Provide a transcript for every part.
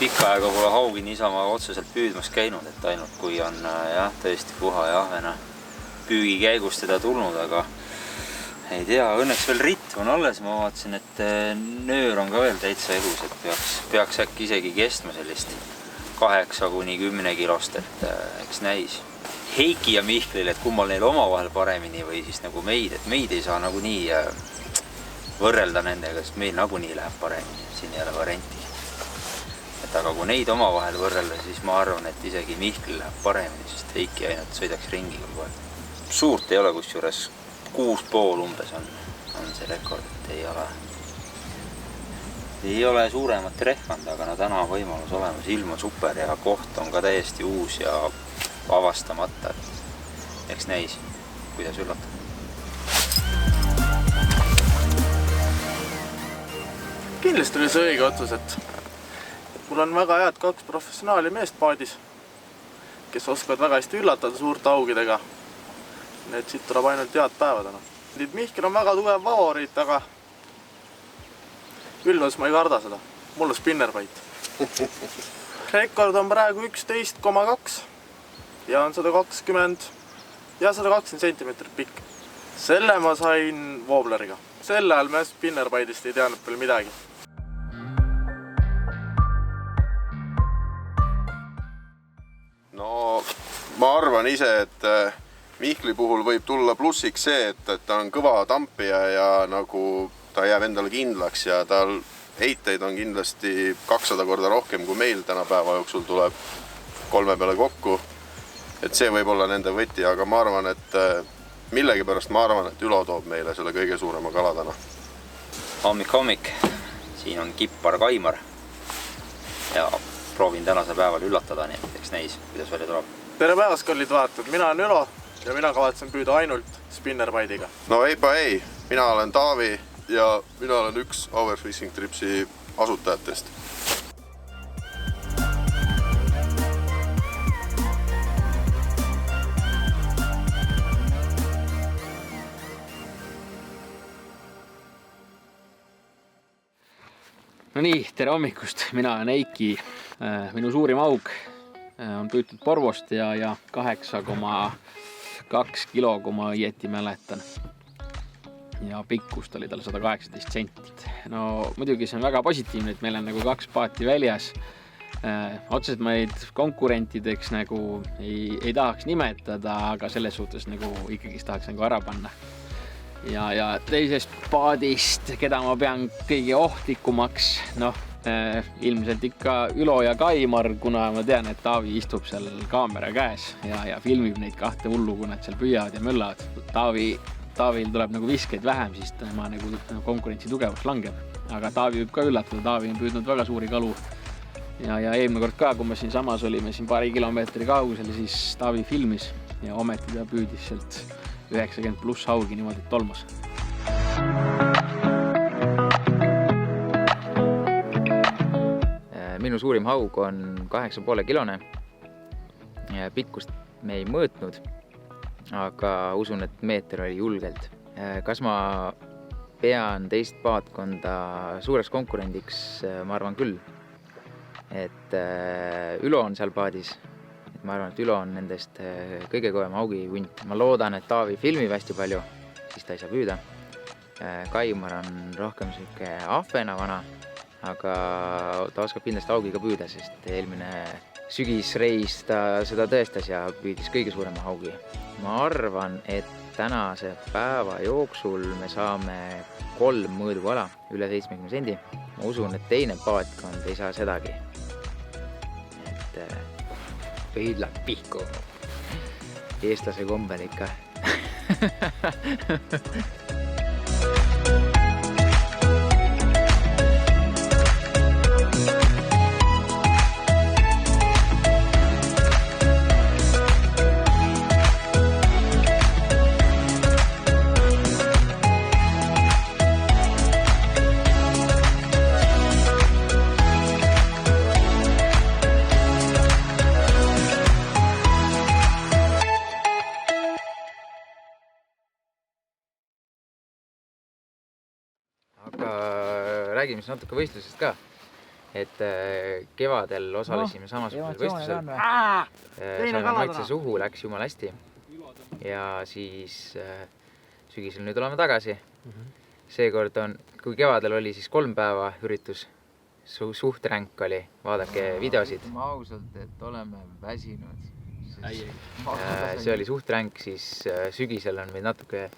Pikka aega pole haugi niisama otseselt püüdmas käinud, et ainult kui on jah, tõesti puha ja ahvena püügi käigus teda tulnud, aga ei tea, õnneks veel ritm on alles. Ma vaatasin, et nöör on ka veel täitsa elus, et peaks äkki isegi kestma sellist 8–10 kilost, et eks näis. Heiki ja Mihklil, et kummal neil omavahel paremini või siis nagu meid, et meid ei saa nagu nii võrrelda nendega, sest meil nagunii läheb paremini, siin ei ole varianti. Et aga kui neid omavahel võrrelda, siis ma arvan, et isegi Mihklil läheb paremini, sest Heiki ainult sõidaks ringi kogu aeg. Suurt ei ole, kusjuures 6,5 umbes on see rekord, et ei ole suuremat rehvand, aga no täna on võimalus olemas, ilm on super ja koht on ka täiesti uus ja avastamata. Eks näis, kuidas üllatab. Kindlasti oli see õige otsus, et mul on väga head 2 professionaali meest paadis, kes oskavad väga hästi üllatada suurte haugidega. Need siit tuleb ainult head päevadena. Mihkel on väga tugev favoriit, aga Ülvas ma ei karda seda. Mul on spinnerbait. Rekord on praegu 11,2 ja on 120 sentimeetrit pikk. Selle ma sain wobbleriga. Selle ajal me spinnerbaitist ei teadnud veel midagi. No, ma arvan ise, et Mihkli puhul võib tulla plussiks see, et ta on kõva tampija ja nagu ta jääb endale kindlaks ja tal heiteid on kindlasti 200 korda rohkem kui meil tänapäeva jooksul tuleb 3 peale kokku. Et see võib olla nende võti, aga ma arvan, et millegipärast ma arvan, et Ülo toob meile selle kõige suurema kala täna. Hommik. Siin on kippar Kaimar ja proovin tänase päeval üllatada, nii et eks näis, kuidas välja tuleb. Tere päevast, kallid vaatajad! Mina olen Ülo ja mina kavatsen püüda ainult spinnerbaidiga. No ei, mina olen Taavi ja mina olen üks Overfishing Tripsi asutajatest. No nii, tere hommikust, mina olen Heiki. Minu suurim haug on püütud Porvost ja 8,2 kilo, kui ma õieti mäletan. Ja pikkust oli tal 118 sentit. No muidugi see on väga positiivne, et meil on nagu 2 paati väljas. Otseselt ma neid konkurentideks nagu ei tahaks nimetada, aga selles suhtes nagu ikkagi tahaks nagu ära panna. Ja teisest paadist, keda ma pean kõige ohtlikumaks, ilmselt ikka Ülo ja Kaimar, kuna ma tean, et Taavi istub seal kaamera käes ja filmib neid 2 hullu, kui nad seal püüavad ja möllavad. Taavil tuleb nagu viskeid vähem, siis tema nagu konkurentsi tugevus langeb. Aga Taavi võib ka üllatada, Taavi on püüdnud väga suuri kalu. Ja eelmine kord ka, kui me siin samas olime siin paari kilomeetri kaugusel, siis Taavi filmis ja ometi ta püüdis sealt 90+ haugi niimoodi tolmas. Minu suurim haug on 8,5 kilone. Pikkust me ei mõõtnud, aga usun, et meeter oli julgelt. Kas ma pean teist paatkonda suureks konkurendiks? Ma arvan küll. Et Ülo on seal paadis. Ma arvan, et Ülo on nendest kõige kõvem haugi hunt. Ma loodan, et Taavi filmib hästi palju, siis ta ei saa püüda. Kaimar on rohkem selline ahvena vana, aga ta oskab kindlasti haugiga püüda, sest eelmine sügisreis ta seda tõestas ja püüdis kõige suurema haugi. Ma arvan, et tänase päeva jooksul me saame 3 mõõdukala üle 70 sendi. Ma usun, et teine paatkond ei saa sedagi. Et püüdlab pihku. Eestlase kombel ikka. Räägime siis natuke võistlusest ka. et kevadel osalesime samasugusel võistlusel. Saime maitse suhu, läks jumala hästi. Ja siis sügisel nüüd oleme tagasi. Seekord on, kui kevadel oli siis 3 päeva üritus, suht ränk oli, vaadake videosid. Ma ausalt, et oleme väsinud. See oli suht ränk, siis sügisel on meil natuke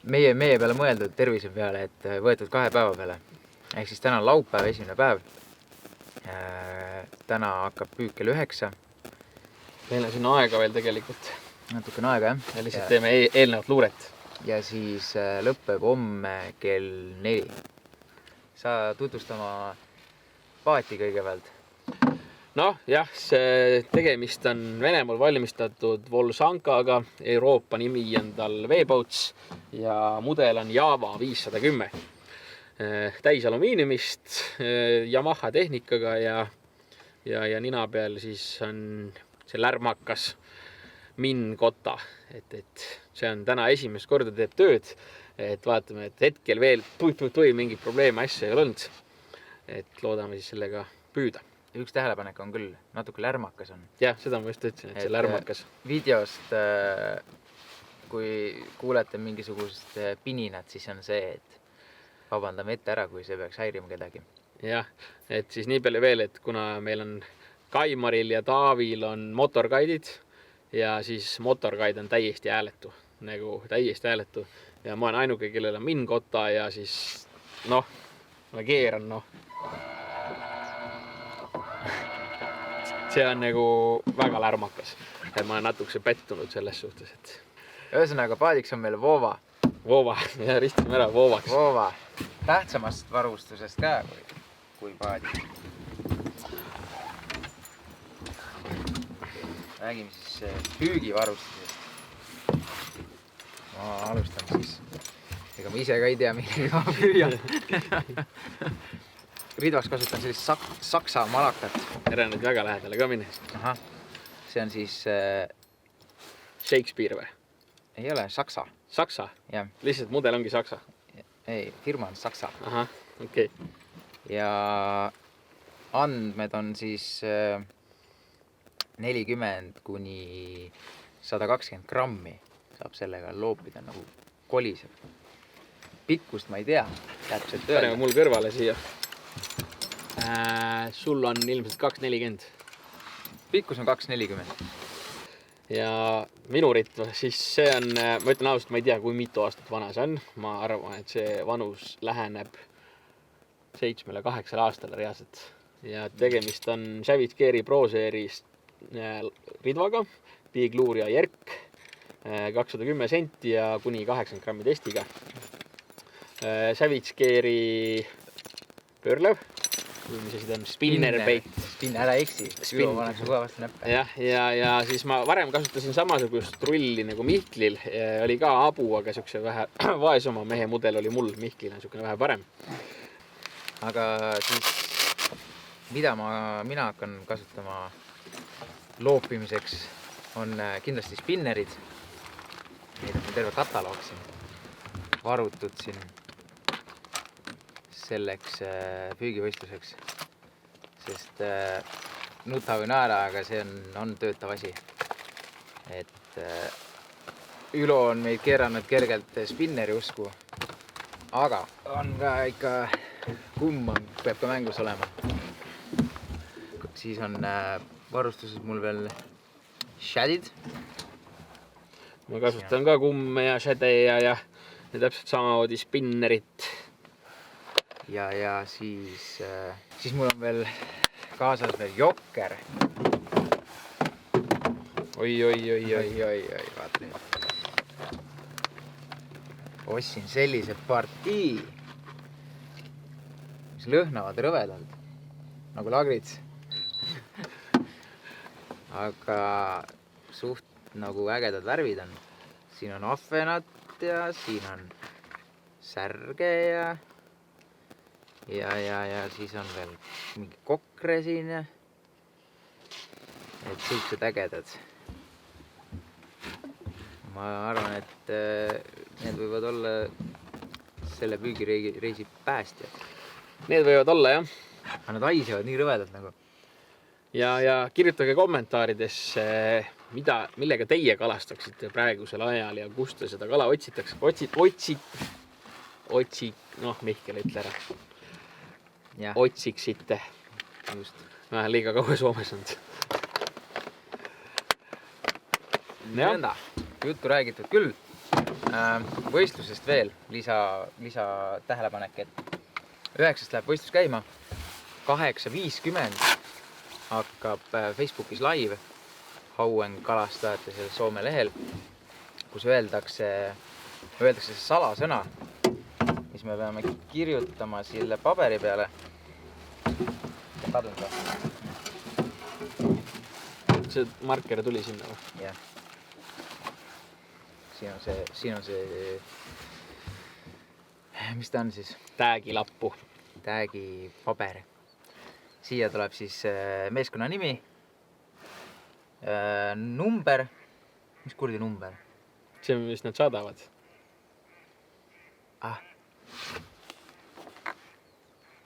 meie peale mõeldud tervise peale, et võetud 2 päeva peale. Ehk siis täna on laupäev, esimene päev. Täna hakkab püük kell 9. Meil on siin aega veel tegelikult. Natukene aega, jah. Ja lihtsalt teeme eelnevat luuret. Ja siis lõppeb homme kell 4. Sa tutvustama paati kõigepealt. Noh, jah, see tegemist on Venemaal valmistatud Volsankaga, Euroopa nimi on tal V-Boats ja mudel on Java 510. Täis alumiiniumist, Yamaha tehnikaga ja nina peal siis on see lärmakas Min-Kota. Et see on täna esimest korda teeb tööd, et vaatame, et hetkel veel mingit probleeme asja ei ole olnud. Et loodame siis sellega püüda. Üks tähelepanek on küll, natuke lärmakas on. Jah, seda ma just ütlesin, et see lärmakas. Videost, kui kuulete mingisugust pininat, siis on see, et vabandame ette ära, kui see peaks häirima kedagi. Jah, et siis nii palju veel, et kuna meil on Kaimaril ja Taavil on motorguidid ja siis motorguide on täiesti hääletu, nagu täiesti hääletu. Ja ma olen ainuke, kellel on Min-Kota ja siis, noh, ma keeran, noh. See on nagu väga lärmakas. Et ma olen natukese pettunud selles suhtes, et... Ühesõnaga, paadiks on meil Vova. Vova, ja ristime ära Vovaks. Vova. Tähtsamast varustusest ka kui paadi. Räägime siis püügivarustusest. Ma alustan siis. Ega ma ise ka ei tea, millega ma püüan. Ridvaks kasutan sellist saksa malakat. Ära nüüd väga lähedale ka minnes. Aha. See on siis... Shakespeare või? Ei ole, saksa. Saksa? Jah. Lihtsalt mudel ongi saksa? Ei, firma on saksa. Aha, okei. Ja andmed on siis 40 kuni 120 grammi saab sellega loopida nagu koliseb. Pikkust ma ei tea täpselt öelda. Paneme mul kõrvale siia. Sul on ilmselt 240. Pikkus on 240. Ja minu ritva, siis see on, ma ütlen ausalt, ma ei tea, kui mitu aastat vana see on. Ma arvan, et see vanus läheneb 7-8 aastale reaalselt. Ja tegemist on Savage-Geari Pro-seerist ridvaga, Big-Luuria Jerk, 210 senti ja kuni 80 grammi testiga. Savage-Geari pöörlev, mis asi ta on, spinnerbait. Ära eksi, Ülo paneb su kohe vastu näppe. Ja siis ma varem kasutasin samasugust rulli nagu Mihklil, oli ka abu, aga siukse vähe vaesema mehe mudel oli mul, Mihklil on siukene vähe parem. Aga siis, mida mina hakkan kasutama loopimiseks, on kindlasti spinnerid. Neid on terve kataloog siin varutud siin selleks püügivõistluseks, sest nuta või naera, aga see on töötav asi. Et Ülo on meid keeranud kergelt spinneri usku, aga on ka ikka kumm peab ka mängus olema. Siis on varustuses mul veel shadid. Ma kasutan ka kumme ja shade ja täpselt samamoodi spinnerit. Ja siis mul on veel kaasas veel jokker. Oi, vaata nüüd. Ostsin sellise partii, mis lõhnavad rõvedalt, nagu lagrits. Aga suht nagu ägedad värvid on. Siin on ahvenat ja siin on särge ja siis on veel mingi kokre siin ja et siuksed ägedad. Ma arvan, et need võivad olla selle püügireisi päästjad. Need võivad olla, jah. aga nad haisevad nii rõvedalt nagu. Ja kirjutage kommentaarides, millega teie kalastaksite praegusel ajal ja kust te seda kala otsitakse. Mihkel, ütle ära. Jah. Otsiksite. Just. Liiga kaua Soomes on. Nõnda, juttu räägitud küll. Võistlusest veel lisa tähelepanek, et 9 läheb võistlus käima. 8.50 hakkab Facebookis live Hauen kalastajate seal Soome lehel, kus öeldakse see salasõna, mis me peame kirjutama selle paberi peale. Kadun ka. See marker tuli sinna või? Jah. Siin on see, mis ta on siis? Täägilappu. Täägi paber. Siia tuleb siis meeskonna nimi, number, mis kurdi number? See on, mis nad saadavad.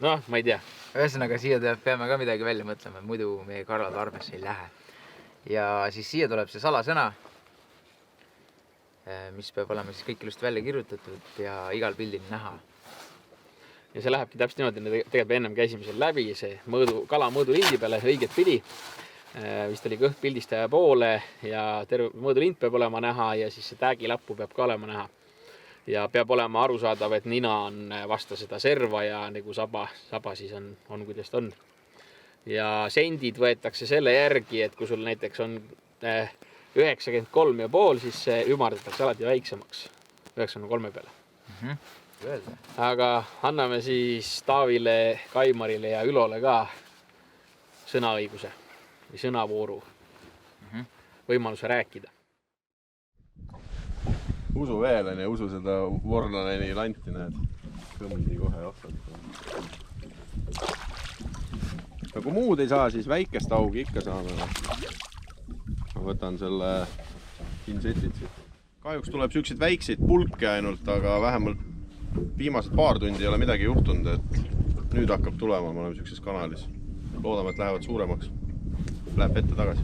Noh, ma ei tea. Ühesõnaga, siia peame ka midagi välja mõtlema, muidu meie karvad arvesse ei lähe. Ja siis siia tuleb see salasõna, mis peab olema siis kõik ilusti välja kirjutatud ja igal pildil näha. Ja see lähebki täpselt niimoodi, tegelikult ennem käisime seal läbi, see kala mõõdulindi peale õiget pidi. Vist oli kõht pildistaja poole ja terve mõõdulind peab olema näha ja siis see täägilappu peab ka olema näha. Ja peab olema arusaadav, et nina on vasta seda serva ja nagu saba siis on kuidas ta on. Ja sendid võetakse selle järgi, et kui sul näiteks on 93,5, siis see ümardatakse alati väiksemaks 93 peale. Aga anname siis Taavile, Kaimarile ja Ülole ka sõnaõiguse või sõnavooru võimaluse rääkida. Usu veelen ja usu seda vorlaneni lanti, näed. Kõmdi kohe otsalt. Kui muud ei saa, siis väikest augi ikka saame. Ma võtan selle pinsetid siit. Kahjuks tuleb süksid väikseid pulke ainult, aga vähemalt viimased paar tundi ei ole midagi juhtunud, et nüüd hakkab tulema, me oleme sükses kanalis. Loodame, et lähevad suuremaks. Läheb ette tagasi.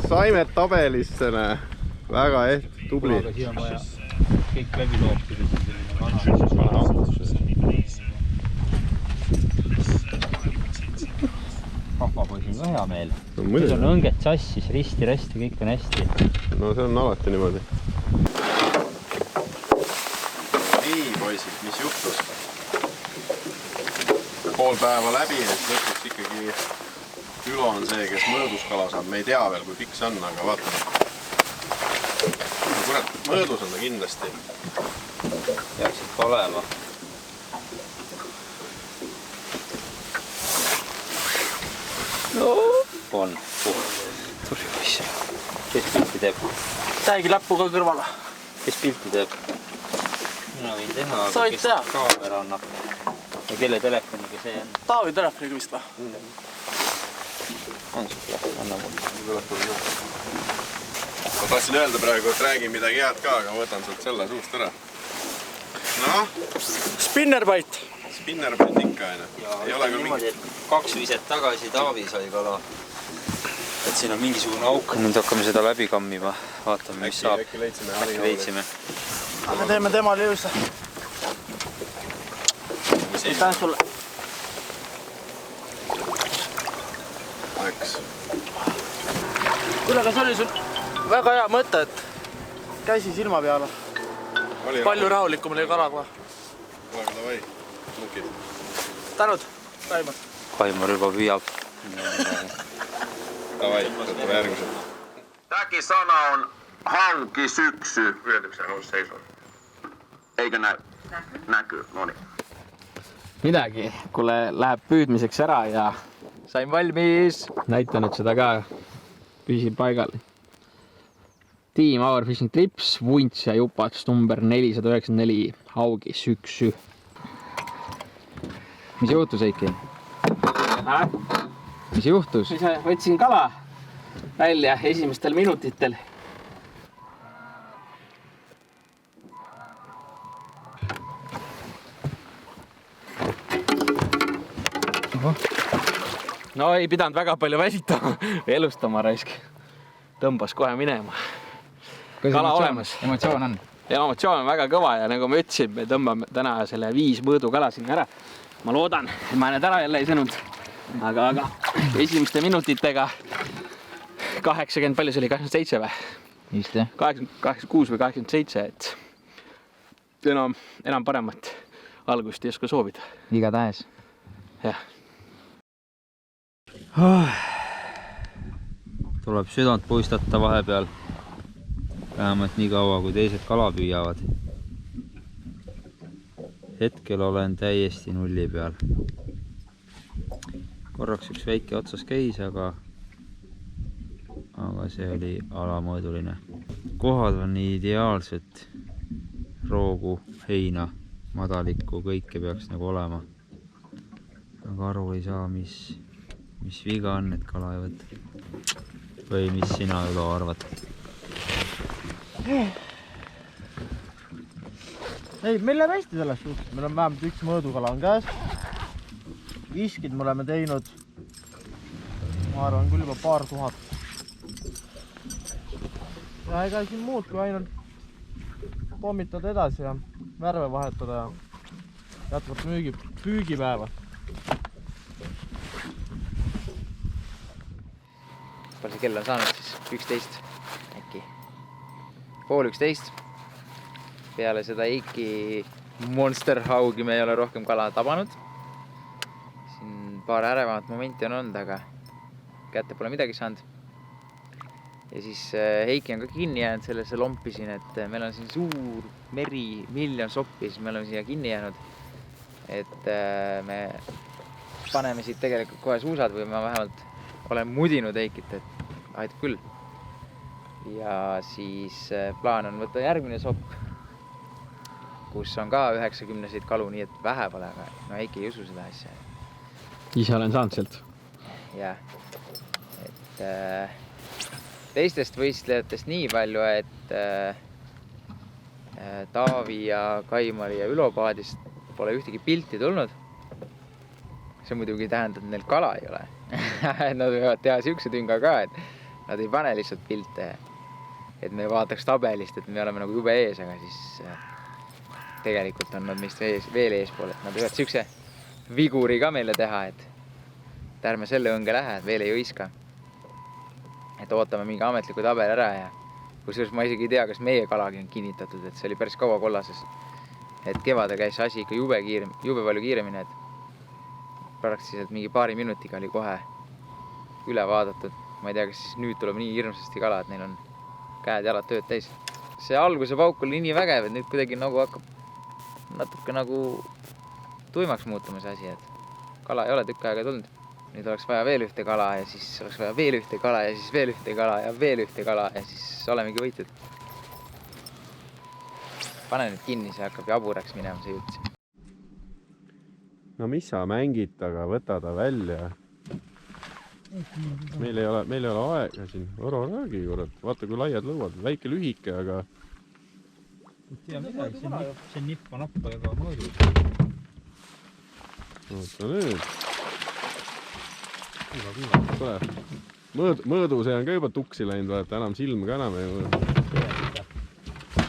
Saime tabelisse, väga tubli. Aga siin on vaja kõik läbi loopida. Rahvapoisil on hea meel. Siis on õnget sassis, risti-resti, kõik on hästi. No see on alati niimoodi. Nii, poisid, mis juhtus? Pool päeva läbi, et lõpuks ikkagi Ülo on see, kes mõõduskala saab. Me ei tea veel, kui pikk see on, aga vaatame. Kurat, mõõdus on ta kindlasti. Peaksid ka olema. On. Tuli poiss. Kes pilti teeb? Täägi lappu ka kõrvala. Kes pilti teeb? Mina võin teha, aga Sa võid kes teha. kaamera annab. Ja kelle telefoniga see on? Taavi telefoniga vist või? On sul telefon? Anna mul. Ma tahtsin öelda praegu, et räägin midagi head ka, aga ma võtan sealt selle suust ära. No? Spinnerbait. Spinnerbait ikka, aine. Ei ole küll mingi... 2 viset tagasi Taavi sai kala. Et siin on mingisugune auk. Nüüd hakkame seda läbi kammima. Vaatame, mis saab. Äkki leidsime. Äkki leidsime. Aga teeme temale jõusse. Aitäh sulle. Läks. Kuule, aga see oli sul väga hea mõte, et käsi silma peale. Palju rahulikum oli kalaga. Aga davai, lukid. Tänud, Kaimar. Kaimar juba püüab. Davai, võtame järgmised. Tämäkin sana on hanki syksy. Yritätkö sä nousi seisoon? Eikö näy? Näkyy, noniin. Midagi, kuule läheb püüdmiseks ära ja Sain valmis. näitanud seda ka. Püsib paigal. Team Our Fishing Trips, Vunts ja Jupats number 494, haugi süksy. Mis juhtus, Eiki? Mis juhtus? Võtsin kala välja esimestel minutitel. no ei pidanud väga palju väsitama, elustama raisk. Tõmbas kohe minema. Kala olemas. Emotsioon on? Emotsioon on väga kõva ja nagu ma ütlesin, me tõmbame täna selle 5 mõõdukala sinna ära. Ma loodan, et ma need ära jälle ei sõnud. Aga esimeste minutitega 80, palju see oli, 87 või? Just jah. 86 või 87, et enam paremat algust ei oska soovida. Igatahes. Jah. Tuleb südant puistata vahepeal. Vähemalt nii kaua, kui teised kala püüavad. Hetkel olen täiesti nulli peal. Korraks üks väike otsas käis, aga see oli alamõõduline. Kohad on nii ideaalsed. Roogu, heina, madalikku, kõike peaks nagu olema. Aga aru ei saa, mis viga on, et kala ei võtta. Või mis sina, Ülo, arvad? Ei, meil läheb hästi selles suhtes. Meil on vähemalt üks mõõdukala on käes. Viskid me oleme teinud. Ma arvan küll juba paar tuhat. Ja ega siin muud kui ainult pommitada edasi ja värve vahetada ja jätkuvalt püügipäeva. Palju see kell on saanud siis? 11 äkki. Pool 11. Peale seda Eiki Monster Haugi me ei ole rohkem kala tabanud. Siin paar ärevamat momenti on olnud, aga kätte pole midagi saanud. Ja siis Heiki on ka kinni jäänud sellesse lompi siin, et meil on siin suur meri, miljon soppi, siis me oleme siia kinni jäänud. Et me paneme siit tegelikult kohe suusad või ma vähemalt olen mudinud Heikit, et aitab küll. Ja siis plaan on võtta järgmine sopp, kus on ka 90-seid kalu, nii et vähe pole, aga no Heiki ei usu seda asja. Ise olen saanud sealt. Jah, et teistest võistlejatest nii palju, et Taavi ja Kaimari ja Ülo paadist pole ühtegi pilti tulnud. See muidugi tähendab, et neil kala ei ole. Nad võivad teha siukse tünga ka, et nad ei pane lihtsalt pilte. Et me vaataks tabelist, et me oleme nagu jube ees, aga siis tegelikult on nad meist veel eespool, et nad võivad siukse viguri ka meile teha, et ärme selle õnge lähe, et veel ei õiska. Et ootame mingi ametliku tabel ära ja kusjuures ma isegi ei tea, kas meie kalagi on kinnitatud, et see oli päris kaua kollases. Et kevade käis asi ikka jube palju kiiremini, et praktiliselt mingi paari minutiga oli kohe üle vaadatud. Ma ei tea, kas siis nüüd tuleb nii hirmsasti kala, et neil on käed-jalad tööd täis. See alguse pauk oli nii vägev, et nüüd kuidagi nagu hakkab natuke nagu tuimaks muutuma see asi, et kala ei ole tükk aega tulnud. Nüüd oleks vaja veel ühte kala ja siis oleks vaja veel ühte kala ja siis veel ühte kala ja veel ühte kala ja siis olemegi võitud. Pane nüüd kinni, see hakkab jaburaks minema see jutt. No mis sa mängid, aga võta ta välja. Meil ei ole aega siin. Ära räägi, kurat. Vaata, kui laiad lõuad. Väike lühike, aga... Tea midagi, see nippa nappa ega mõõdu. Oota nüüd. Mõõdu see on ka juba tuksi läinud, vaata, enam silm ka enam ei mõõdu.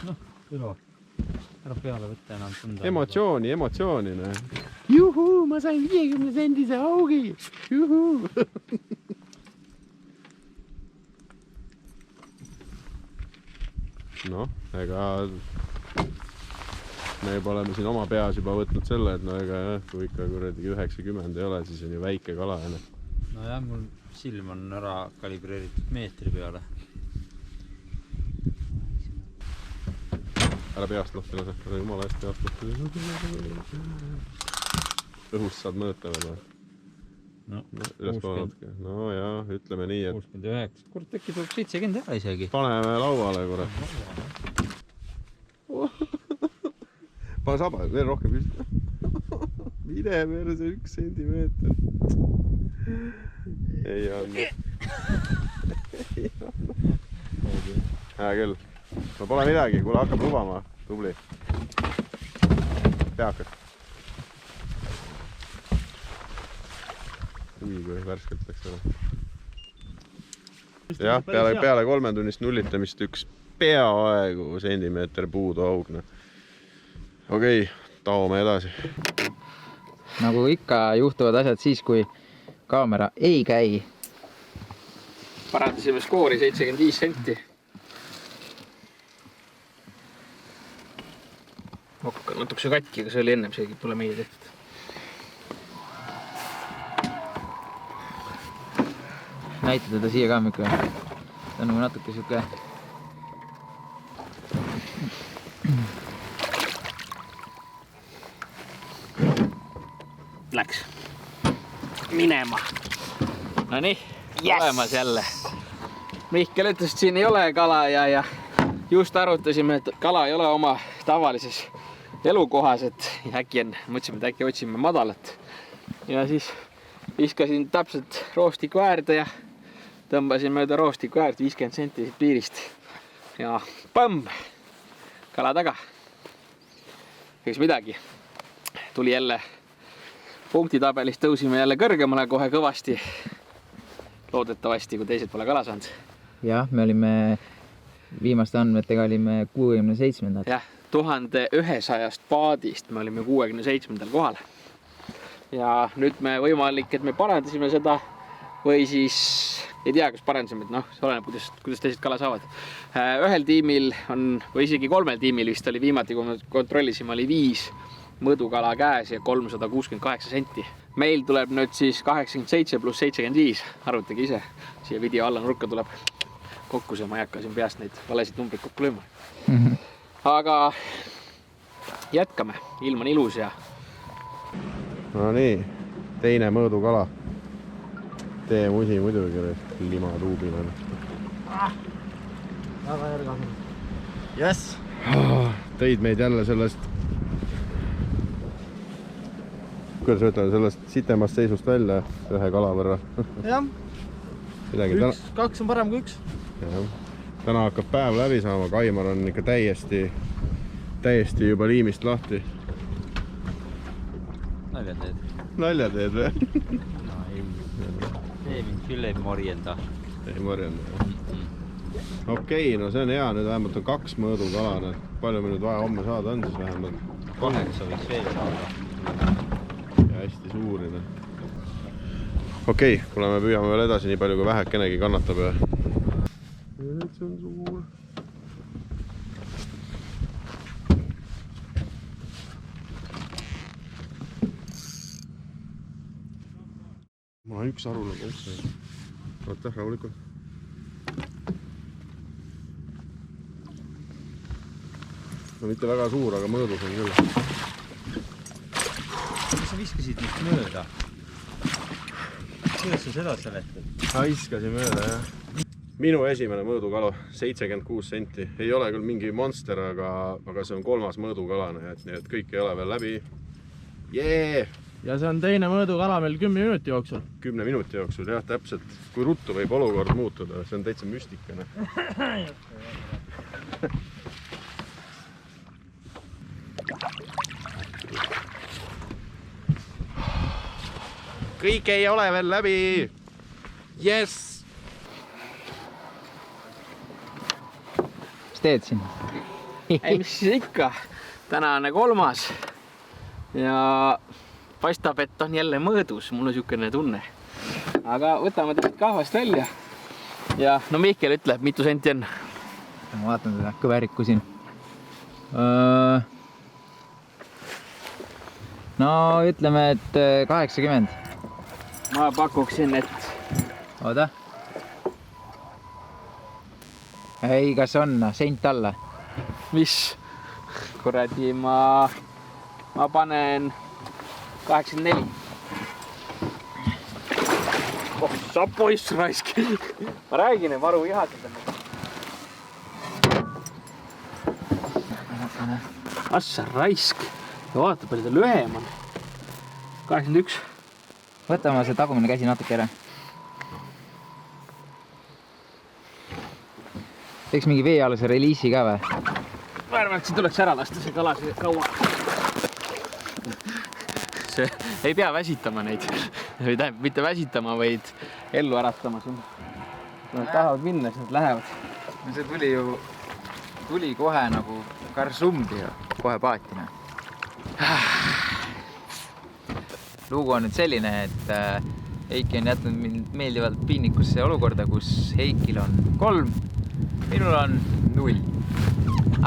Noh, Ülo, ära peale võtta enam tunda. Emotsiooni, ne? Juhuu, ma sain 50 sendise haugi! Juhuu! Noh, ega me juba oleme siin oma peas juba võtnud selle, et no ega jah, kui ikka kuradi 90 ei ole, siis on ju väike kala. No jah, mul silm on ära kalibreeritud meetri peale. Ära peast lahti lase, ära jumala hästi peast lahti. Õhust saad mõõta veel või? No, ülespoole natuke. No jah, ütleme nii, et... 69. Kurat, äkki tuleb 70 ära isegi. Paneme lauale, kurat. Pane saba, veel rohkem püsti. Mine perse 1 sentimeeter. Ei anna. Hää küll. No pole midagi, kuule hakkab lubama. Tubli. Peakas. ui kui värskelt läks ära. Jah, peale 3 tunnist nullitamist üks peaaegu sentimeeter puudu augna. Okei, taome edasi. Nagu ikka juhtuvad asjad siis, kui kaamera ei käi. Parandasime skoori 75 senti. Okk on natukese katki, aga see oli ennem seegi, pole meie tehtud. Näita teda siia ka mükku. Ta on nagu natuke siuke. Läks minema. No nii, olemas jälle. Mihkel ütles, et siin ei ole kala ja just arutasime, et kala ei ole oma tavalises elukohas, et äkki on, mõtlesime, et äkki otsime madalat. Ja siis viskasin täpselt roostiku äärde ja tõmbasin mööda roostiku äärt 50 senti siit piirist. Ja põmm! Kala taga. Eks midagi. Tuli jälle punktitabelis, tõusime jälle kõrgemale kohe kõvasti. Loodetavasti, kui teised pole kala saanud. Jah, me olime viimaste andmetega olime 67. Jah, 1100 paadist me olime 67. kohal. Ja nüüd me võimalik, et me parandasime seda või siis ei tea, kas parandasime, et noh, see oleneb, kuidas teised kala saavad. Ühel tiimil on, või isegi 3 tiimil vist oli viimati, kui me kontrollisime, oli 5 mõõdukala käes ja 368 senti. Meil tuleb nüüd siis 87 pluss 75, arvutage ise. Siia video alla nurka tuleb kokku, ma ei hakka siin peast neid valesid numbreid kokku lööma. Aga jätkame, ilm on ilus ja... No nii, teine mõõdukala. Teemusi muidugi, lima tuubina. Väga järga. Yes! Tõid meid jälle sellest, kuidas ütleme, sellest sitemast seisust välja ühe kala võrra. Jah, 2 on parem kui 1. Täna hakkab päev läbi saama, Kaimar on ikka täiesti juba liimist lahti. Nalja teed. Nalja teed või? Ei, mind küll ei morjenda. Ei morjenda. Okei, no see on hea, nüüd vähemalt on 2 mõõdukala. Palju meil nüüd vaja homme saada on siis vähemalt? 8 võiks veel saada. Ja hästi suuri. Okei, kuule me püüame veel edasi nii palju kui vähekenegi kannatab. Nüüd see on suur. Ma üks arul on ukse. Ootah, rahulikult. No mitte väga suur, aga mõõdus on küll. Kas sa viskasid nüüd mööda? Kuidas sa seda seletad? Haiskasin mööda, jah. Minu esimene mõõdukala, 76 senti. Ei ole küll mingi monster, aga see on 3. mõõdukala, nii et kõik ei ole veel läbi. Jee! Ja see on teine mõõdukala meil 10 minuti jooksul. 10 minuti jooksul, jah, täpselt. Kui ruttu võib olukord muutuda, see on täitsa müstikane. Kõik ei ole veel läbi! Yes! Mis teed siin? Ei, mis siis ikka. Tänane 3. Ja paistab, et on jälle mõõdus. Mul on siukene tunne. Aga võtame teda kahvast välja. Ja no Mihkel ütleb, mitu senti on. Ma vaatan seda kõverikku siin. No ütleme, et 80. Ma pakuksin, et... Oota. Ei, kas on sent alla? Mis? Kuradi, ma panen 84. Oh, sa poiss raisk. Ma räägin, et varu ihatada. Assa raisk. Ja vaata, palju ta lühem on. 81. Võtame see tagumine käsi natuke ära. Teeks mingi veealuse reliisi ka või? Ma arvan, et siin tuleks ära lasta see kala kaua. See ei pea väsitama neid. või tähendab, mitte väsitama, vaid ellu äratama siin. Kui nad tahavad minna, siis nad lähevad. No see tuli kohe nagu karsumbi ja kohe paatina. Lugu on nüüd selline, et Heiki on jätnud mind meeldivalt piinikusse olukorda, kus Heikil on 3, minul on 0.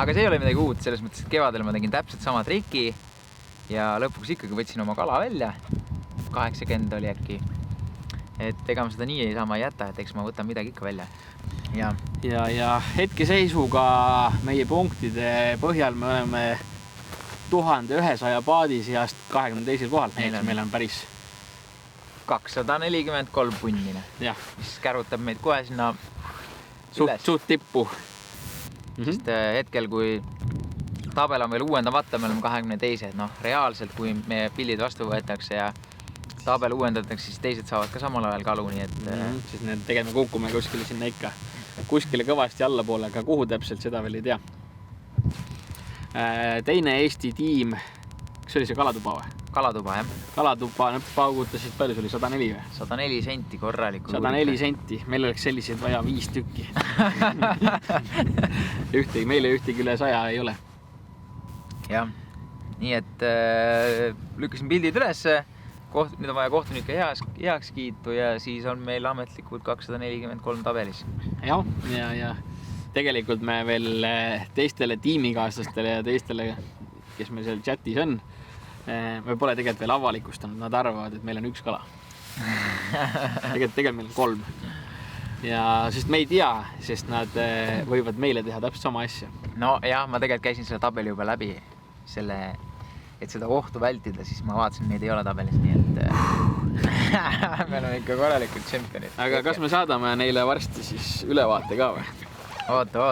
Aga see ei ole midagi uut, selles mõttes, et kevadel ma tegin täpselt sama triki ja lõpuks ikkagi võtsin oma kala välja. 80 oli äkki. Et ega ma seda nii ei saa ma jätta, et eks ma võtan midagi ikka välja. Ja hetkeseisuga meie punktide põhjal me oleme 1100 paadi seast 22. kohal. Meil on päris 243 punnine, mis kärutab meid kohe sinna suht tippu. Sest hetkel, kui tabel on veel uuendamata, me oleme 22. Reaalselt, kui meie pillid vastu võetakse ja tabel uuendatakse, siis teised saavad ka samal ajal kalu, nii et... Siis need tegema kukume kuskile sinna ikka. Kuskile kõvasti allapoole, aga kuhu täpselt seda veel ei tea. Teine Eesti tiim, kas oli see Kalatuba või? Kalatuba, jah. Kalatuba paugutasid, palju see oli? 104 või? 104 senti korraliku. 104 senti. Meil oleks selliseid vaja 5 tükki. Meile ühtegi üle 100 ei ole. Jah. Nii et lükkasin pildid üles. Nüüd on vaja kohtunike heakskiitu ja siis on meil ametlikult 243 tabelis. Ja tegelikult me veel teistele tiimikaaslastele ja teistele, kes meil seal chatis on, me pole tegelikult veel avalikustanud, nad arvavad, et meil on 1 kala. Tegelikult meil on 3. Ja sest me ei tea, sest nad võivad meile teha täpselt sama asja. No jah, ma tegelikult käisin selle tabeli juba läbi, et seda ohtu vältida, siis ma vaatasin, neid ei ole tabelis, nii et me oleme ikka korralikult tšempionid. Aga kas me saadame neile varsti siis ülevaate ka või? Oota,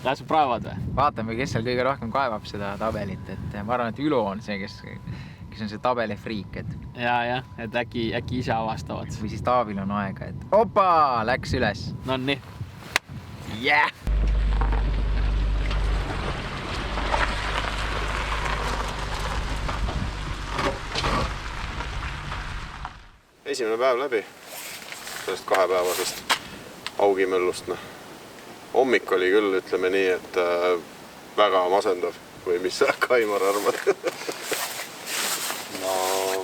las praevad või? Vaatame, kes seal kõige rohkem kaevab seda tabelit, et ma arvan, et Ülo on see, kes on see tabeli friik, et... Ja, et äkki ise avastavad. Või siis Taavil on aega, et opa, läks üles. No nii. Yeah! Esimene päev läbi sellest 2-päevasest augimöllust. Hommik oli küll, ütleme nii, et väga masendav või mis sa, Kaimar, arvad? No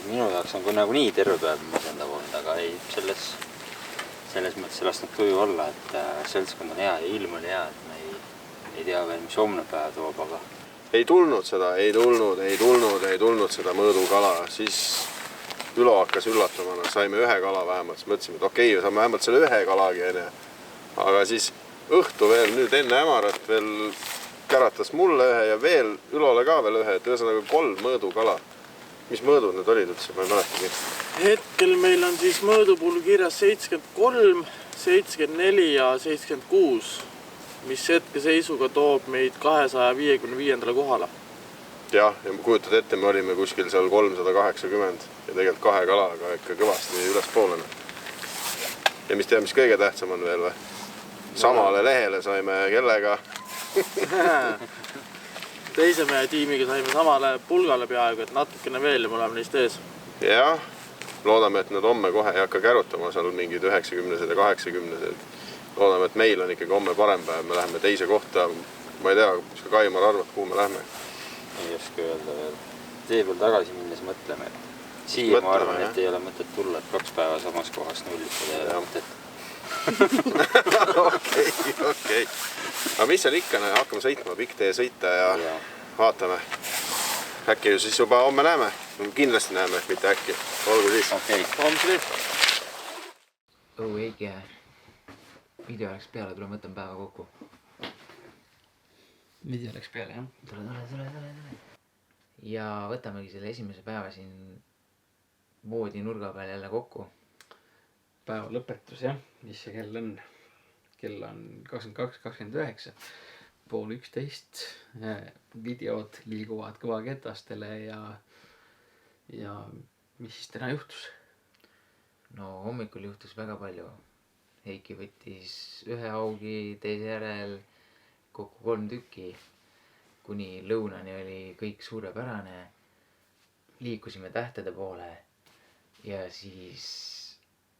minu jaoks on nagu nii terve päev masendav olnud, aga ei, selles mõttes ei lasknud tuju olla, et seltskond on hea ja ilm oli hea, et me ei tea veel, mis homne päev toob, aga... Ei tulnud seda mõõdukala, siis Ülo hakkas üllatama, saime 1 kala vähemalt, siis mõtlesime, et okei, saame vähemalt selle 1 kalagi, aga siis õhtu veel, nüüd enne hämarat veel käratas mulle 1 ja veel Ülole ka veel 1, et ühesõnaga 3 mõõdukala. Mis mõõdud need olid üldse, ma ei mäletagi? Hetkel meil on siis mõõdupuul kirjas 73, 74 ja 76, mis hetkeseisuga toob meid 255. kohale. Jah, ja kujutad ette, me olime kuskil seal 380 ja tegelikult 2 kalaga ikka kõvasti ülespoole. Ja mis kõige tähtsam on veel või? Samale lehele saime kellega. Teise mehe tiimiga saime samale pulgale peaaegu, et natukene veel ja me oleme neist ees. Jah, loodame, et nad homme kohe ei hakka kärutama seal mingid 90-sed ja 80-sed. Loodame, et meil on ikkagi homme parem päev, me läheme teise kohta. Ma ei tea, mis ka Kaimar arvad, kuhu me lähme? Ei oska öelda veel. Tee peal tagasi minnes mõtleme. Siia ma arvan, et ei ole mõtet tulla, et 2 päeva samas kohas nullitada ei ole mõtet. Okei. Aga mis seal ikka, hakkame sõitma, pikk tee sõita ja vaatame. Äkki ju siis juba homme näeme. Kindlasti näeme, mitte äkki. Olgu siis. Okei. Homsri. Eike. Video läks peale, tule mõtlen päeva kokku. Video läks peale, jah? Tule. Ja võtamegi selle esimese päeva siin voodi nurga peal jälle kokku. Päeva lõpetus, jah. Mis see kell on? Kell on 22:29. Pool 11. Videod liiguvad kõvaketastele ja mis siis täna juhtus? No hommikul juhtus väga palju. Heiki võttis 1 augi, teise järel kokku 3 tükki. Kuni lõunani oli kõik suurepärane. Liikusime tähtede poole. ja siis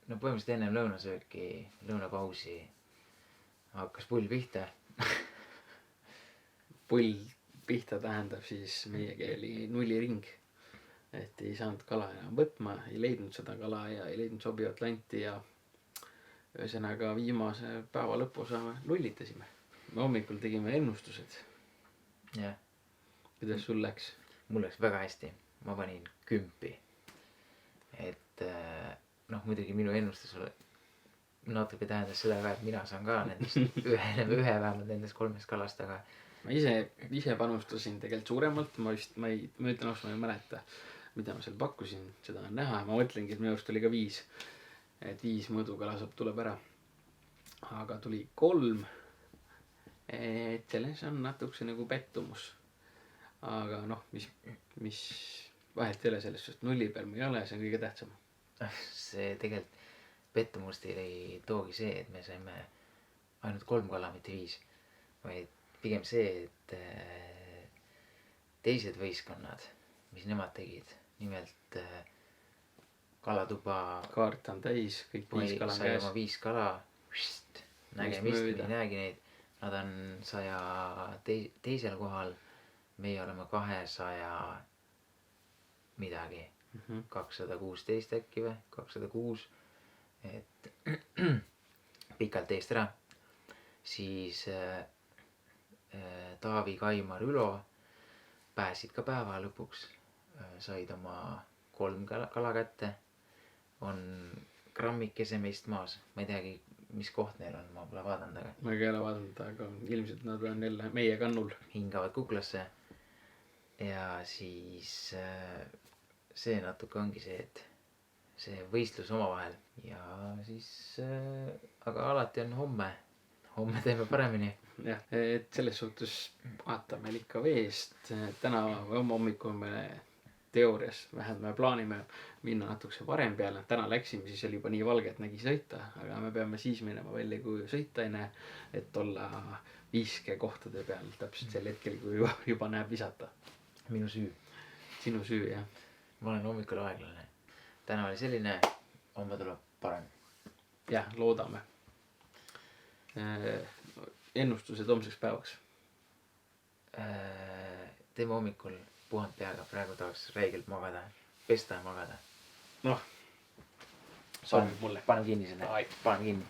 no põhimõtteliselt ennem lõunasööki, lõunapausi hakkas pull pihta. Pull pihta tähendab siis meie keeli nulliring. Et ei saanud kala enam võtma, ei leidnud seda kala ja ei leidnud sobivat lanti ja ühesõnaga viimase päeva lõpuosa nullitasime. Me hommikul tegime ennustused. jah, Kuidas sul läks? mul läks väga hästi, ma panin 10. et noh, muidugi minu ennustus natuke tähendas seda ka, et mina saan ka nendest ühe vähemalt nendest 3 kalast, aga Ma ise panustasin tegelikult suuremalt, ma ütlen ausalt, ma ei mäleta, mida ma seal pakkusin, seda on näha ja ma mõtlengi, et minu arust oli ka 5. Et 5 mõõdukala tuleb ära. Aga tuli 3. Et selles on natukese nagu pettumus. Aga noh, mis vahet ei ole sellest, sest nulli peal me ei ole, see on kõige tähtsam. see tegelikult pettumust ei toogi see, et me saime ainult 3 kala, mitte 5, vaid pigem see, et teised võistkonnad, mis nemad tegid, nimelt kalatuba Kaart on täis, kõik 5 kala on sai käes. oma 5 kala, nägemist ei näegi neid, nad on 100 teisel kohal, meie oleme 200 midagi, 216 äkki või, 206, et pikalt eest ära, siis Taavi, Kaimar, Ülo pääsid ka päeva lõpuks, said oma 3 kala kätte, on grammikese meist maas, ma ei teagi, mis koht neil on, ma pole vaadanud, aga Ma ei ole vaadanud, aga ilmselt nad on jälle meie kannul. hingavad kuklasse. ja siis see natuke ongi see, et see võistlus omavahel ja siis aga alati on homme teeme paremini. Jah, et selles suhtes vaatame ikka veest. Täna hommikul me teoorias vähemalt me plaanime minna natukese varem peale. Täna läksime, siis oli juba nii valge, et nägi sõita, aga me peame siis minema välja, kui sõita ei näe, et olla viiske kohtade peal täpselt sel hetkel, kui juba näeb visata. minu süü. Sinu süü, jah. Ma olen hommikul aeglane. Täna oli selline, homme tuleb parem. Jah, loodame. Ennustused homseks päevaks. Teeme hommikul puhanud peaga, praegu tahaks räigelt magada, pesta ja magada. Noh, sobib mulle. Pane kinni selle, pane kinni.